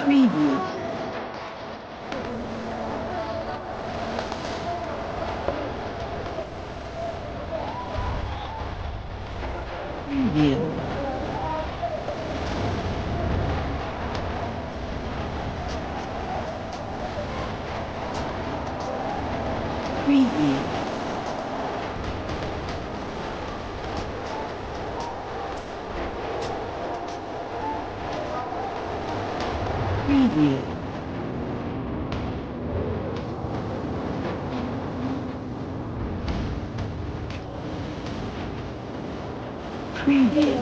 Preview. Preview. Preview. Preview. Preview. Preview.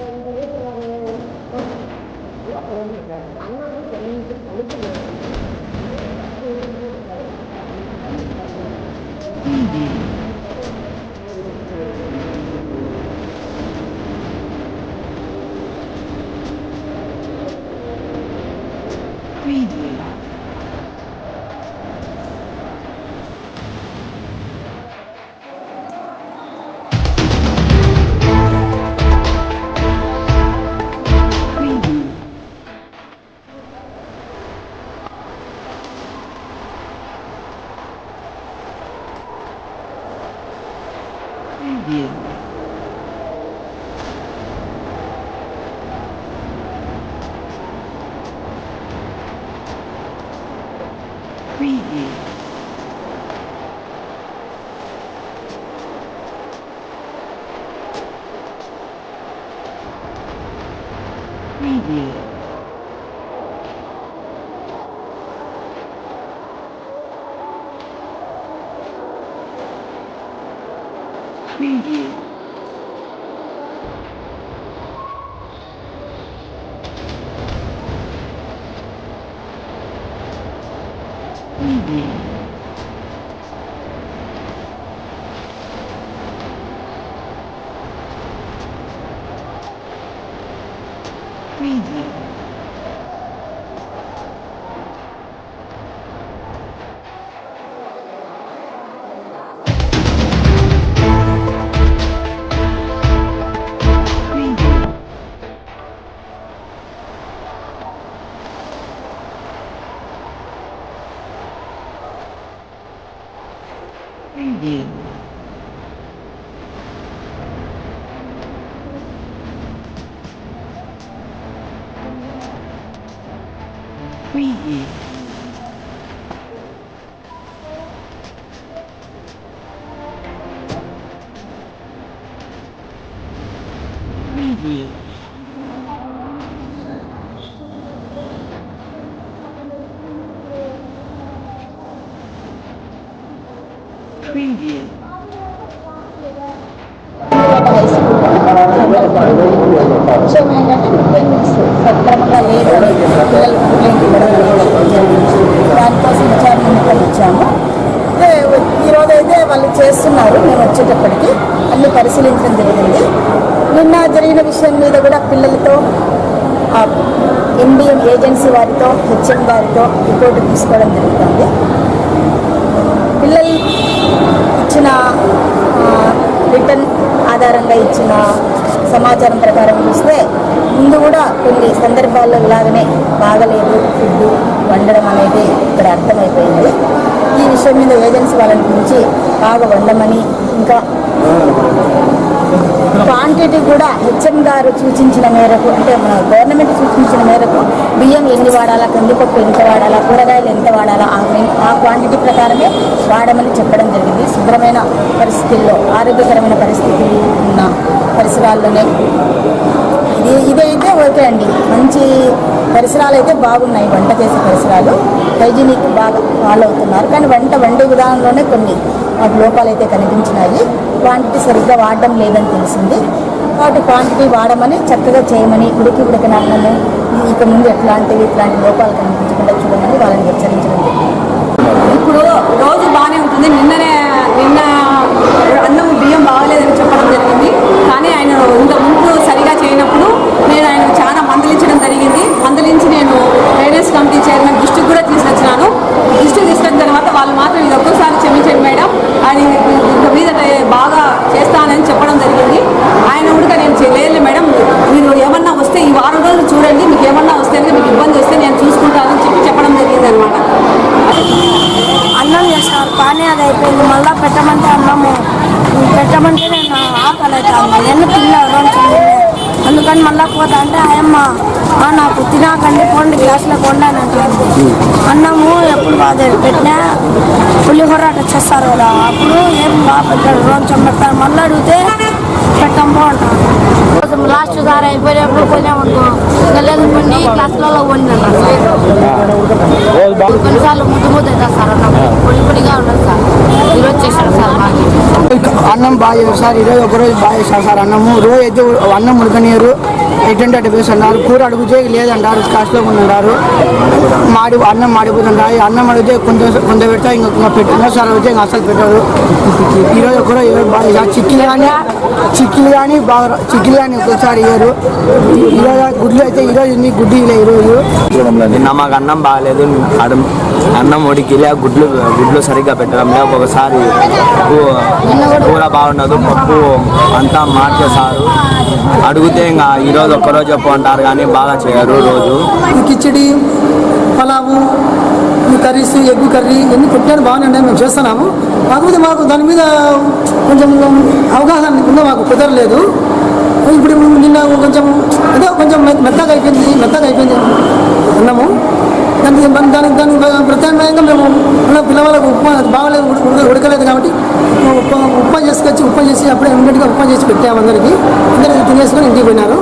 Preview. Preview. Preview. Preview. Preview. Preview. Preview. Preview. Preview. Preview. Preview. Preview. Preview. విషయం ఏంటంటే dependence సక్రమంగా లేదు అని పిల్లలు complaint ఇవ్వడం దానికోసం విచారణ నిమిత్తం ఇచ్చాము. ఈరోజు అయితే వాళ్ళు చేస్తున్నారు. మేము వచ్చేటప్పటికి అన్ని పరిశీలించడం జరిగింది. నిన్న జరిగిన విషయం మీద కూడా పిల్లలతో ఎండిఎం ఏజెన్సీ వారితో హెచ్ఎం వారితో రిపోర్టు తీసుకోవడం జరుగుతుంది. పిల్లలు ఇచ్చిన రిటర్న్ ఆధారంగా ఇచ్చిన సమాచారం ప్రకారం చూస్తే ముందు కూడా కొన్ని సందర్భాల్లో ఇలాగనే బాగలేదు ఫుడ్ వండడం అనేది ఇక్కడ అర్థమైపోయింది. ఈ విషయం మీద ఏజెన్సీ వాళ్ళని పిలిచి బాగా వండమని, ఇంకా క్వాంటిటీ కూడా హెచ్ఎం గారు సూచించిన మేరకు, అంటే మన గవర్నమెంట్ సూచించిన మేరకు బియ్యం ఎన్ని వాడాలా, కందిపప్పు ఎంత వాడాలా, కూరగాయలు ఎంత వాడాలా ఆ క్వాంటిటీ ప్రకారమే వాడమని చెప్పడం జరిగింది. శుభ్రమైన పరిస్థితుల్లో, ఆరోగ్యకరమైన పరిస్థితులు ఉన్న పరిసరాల్లోనే ఇదైతే ఓకే అండి. మంచి పరిసరాలు అయితే బాగున్నాయి. వంట చేసే పరిసరాలు హైజీనిక్ బాగా ఫాలో అవుతున్నారు. కానీ వండే విధానంలోనే కొన్ని లోపాలు అయితే కనిపించినాయి. క్వాంటిటీ సరిగ్గా వాడడం లేదని తెలిసింది. కాబట్టి క్వాంటిటీ వాడమని, చక్కగా చేయమని, ఉడికిన అన్నము ఇక ముందు ఇట్లాంటి లోపాలు కనిపించకుండా చూడమని వాళ్ళని హెచ్చరించడం జరిగింది. ఇప్పుడు రోజు బాగానే ఉంటుంది. నిన్న అన్నం బియ్యం బాగలేదని చెప్పడం జరిగింది. కానీ ఆయన ఇంత ముందు సరిగా చేయనప్పుడు నేను ఆయన చాలా మందలించడం జరిగింది. మందలించి నేను పేరెంట్స్ కమిటీ చైర్మన్ దృష్టికి కూడా తీసుకొచ్చినాను. దృష్టికి తీసుకొచ్చిన తర్వాత వాళ్ళు మాత్రం ఇది ఒక్కసారి క్షమించండి మేడం, అది ఇంక మీద బాగా చేస్తానని చెప్పడం జరిగింది. ఆయన కూడా నేను లేదు మేడం, మీరు ఏమన్నా వస్తే ఈ వారం రోజులు చూడండి, మీకు ఏమన్నా వస్తే మీకు ఇబ్బంది వస్తే నేను చూసుకుంటానని చెప్పి కానీ అది అయిపోయింది. మళ్ళీ పెట్టమంటే అన్నము పెట్టమంటే నేను ఆకలి అవుతాను, నేను తిన్నాను అందుకని మళ్ళీ పోతా అంటే ఆయమ్మ నాకు తినాకండి పోండి గ్లాసులో కొండ అని అంటాను. అన్నము ఎప్పుడు బాగా పెట్టినా పులిహోర అట్లా చేస్తారు కదా, అప్పుడు ఏం బాగా పెట్టారు కొంచెం పెడతారు. మళ్ళీ అడిగితే పెట్టంపో అంటారు. లాస్ట్ సార్ అయిపోయినప్పుడు కొంచెం లేదు పండి గ్లాసులలో వండినాను సార్. కొన్నిసార్లు ముద్దు ముద్దు అవుతుంది సార్, అన్నం పొడి పొడిగా ఉండదు సార్. ఈరోజు చేశారు సార్ అన్నం బాగా చేస్తారు సార్. ఈరోజు ఒకరోజు బాగా చేస్తారు సార్ అన్నము. రోజు అయితే అన్నం ఉడకనియరు, ఎటువంటి అటు వేస్తున్నారు. కూర అడిగితే లేదంటారు, కాస్ట్లో ఉన్నారు. అన్నం మాడిపోతుంటారు. అన్నం అడిగితే కొంచెం పెడతా ఇంకా పెట్టినా సార్ అయితే ఇంకా అసలు పెట్టారు. ఈరోజు ఒకరోజు బాగా చేస్తారు. చిక్కిలు కానీ ఒకసారి ఇయ్యరు. ఈరోజు గుడ్లు అయితే ఈరోజు ఉంది, గుడ్డు ఇలా ఈరోజు నిన్న మాకు అన్నం బాగాలేదు, అన్నం ఉడికిలే, గుడ్లు సరిగ్గా పెట్టడం లేదు. ఒక్కొక్కసారి కూర బాగుండదు, పప్పు అంతా మార్చేసారు. అడిగితే ఇంకా ఈరోజు ఒక్కరోజు చెప్పు అంటారు కానీ బాగా చేయరు. రోజు khichdi, pulao, curries, egg curry ఇవన్నీ పెట్టాను బాగానే ఉన్నాయి, మేము చేస్తున్నాము. కాకపోతే మాకు దాని మీద కొంచెం అవగాహన ఉందో మాకు కుదరలేదు. ఇప్పుడు నిన్న కొంచెం మెత్తగా అయిపోయింది అన్నము. దానికి ప్రత్యామ్నాయంగా మేము పిల్లవాళ్ళకు ఉప్మా బాగాలేదు, ఉడకలేదు కాబట్టి ఉప్మా చేసి అప్పుడే ఇమ్మీడియట్గా ఉప్మా చేసి పెట్టాము. అందరికీ తినేసుకొని ఇంటికి పోయినారు.